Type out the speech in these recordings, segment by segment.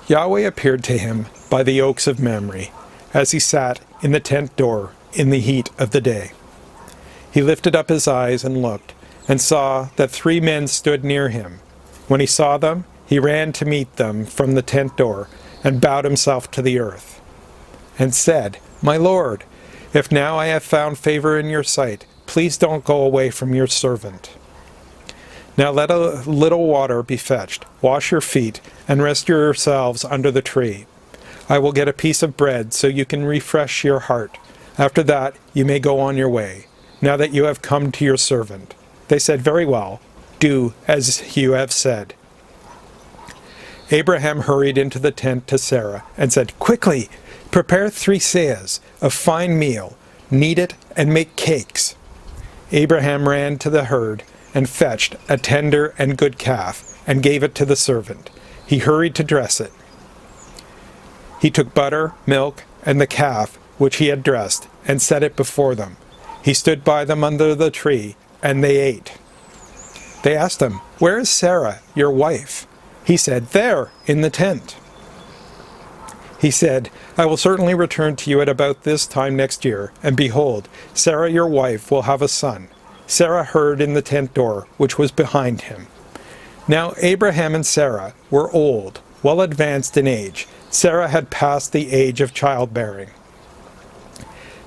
Yahweh appeared to him by the oaks of Mamre, as he sat in the tent door in the heat of the day. He lifted up his eyes and looked, and saw that 3 men stood near him. When he saw them, he ran to meet them from the tent door, and bowed himself to the earth, and said, "My Lord, if now I have found favor in your sight, please don't go away from your servant. Now let a little water be fetched, wash your feet, and rest yourselves under the tree. I will get a piece of bread so you can refresh your heart. After that you may go on your way, now that you have come to your servant." They said, "Very well, do as you have said." Abraham hurried into the tent to Sarah and said, "Quickly, prepare 3 seahs of fine meal, knead it, and make cakes." Abraham ran to the herd and fetched a tender and good calf, and gave it to the servant. He hurried to dress it. He took butter, milk, and the calf which he had dressed, and set it before them. He stood by them under the tree, and they ate. They asked him, "Where is Sarah, your wife?" He said, "There, in the tent." He said, "I will certainly return to you at about this time next year, and behold, Sarah your wife will have a son." Sarah heard in the tent door, which was behind him. Now Abraham and Sarah were old, well advanced in age. Sarah had passed the age of childbearing.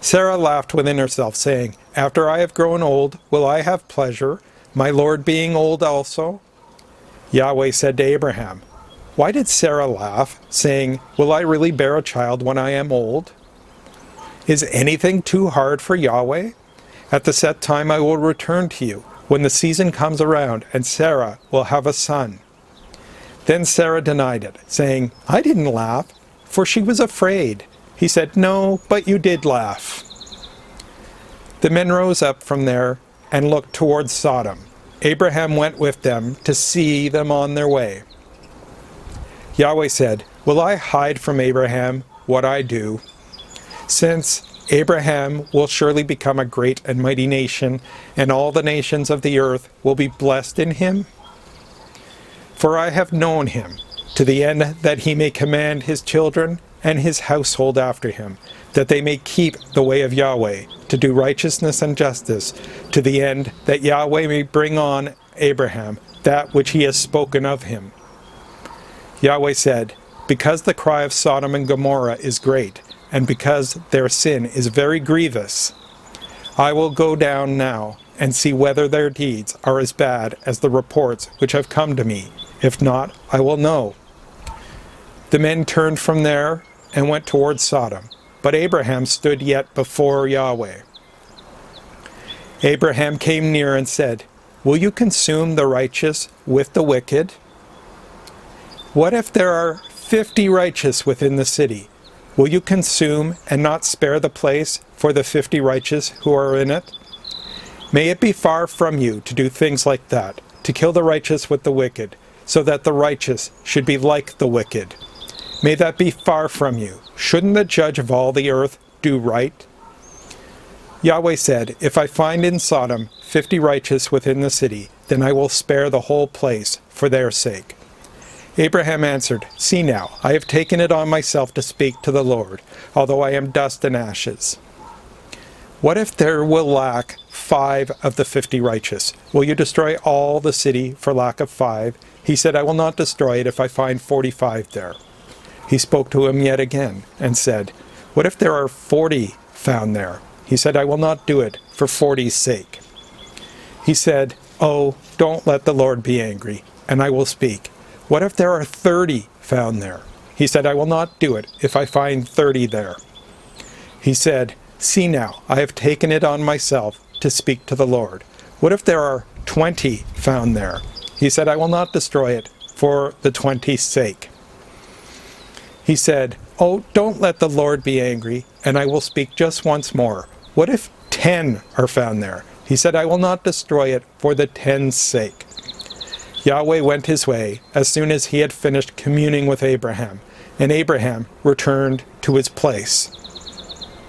Sarah laughed within herself, saying, "After I have grown old, will I have pleasure, my Lord being old also?" Yahweh said to Abraham, "Why did Sarah laugh, saying, 'Will I really bear a child when I am old?' Is anything too hard for Yahweh? At the set time I will return to you, when the season comes around, and Sarah will have a son." Then Sarah denied it, saying, "I didn't laugh," for she was afraid. He said, "No, but you did laugh." The men rose up from there and looked towards Sodom. Abraham went with them to see them on their way. Yahweh said, "Will I hide from Abraham what I do? Since Abraham will surely become a great and mighty nation, and all the nations of the earth will be blessed in him. For I have known him, to the end that he may command his children and his household after him, that they may keep the way of Yahweh, to do righteousness and justice, to the end that Yahweh may bring on Abraham that which he has spoken of him." Yahweh said, "Because the cry of Sodom and Gomorrah is great, and because their sin is very grievous, I will go down now and see whether their deeds are as bad as the reports which have come to me. If not, I will know." The men turned from there and went towards Sodom, but Abraham stood yet before Yahweh. Abraham came near and said, "Will you consume the righteous with the wicked? What if there are 50 righteous within the city? Will you consume and not spare the place for the 50 righteous who are in it? May it be far from you to do things like that, to kill the righteous with the wicked, so that the righteous should be like the wicked. May that be far from you. Shouldn't the judge of all the earth do right?" Yahweh said, "If I find in Sodom 50 righteous within the city, then I will spare the whole place for their sake." Abraham answered, "See now, I have taken it on myself to speak to the Lord, although I am dust and ashes. What if there will lack 5 of the 50 righteous? Will you destroy all the city for lack of 5? He said, "I will not destroy it if I find 45 there." He spoke to him yet again, and said, "What if there are 40 found there?" He said, "I will not do it for 40's sake." He said, "Oh, don't let the Lord be angry, and I will speak. What if there are 30 found there?" He said, "I will not do it if I find 30 there." He said, "See now, I have taken it on myself to speak to the Lord. What if there are 20 found there?" He said, "I will not destroy it for the 20's sake." He said, "Oh, don't let the Lord be angry, and I will speak just once more. What if 10 are found there?" He said, "I will not destroy it for the 10's sake." Yahweh went his way as soon as he had finished communing with Abraham, and Abraham returned to his place.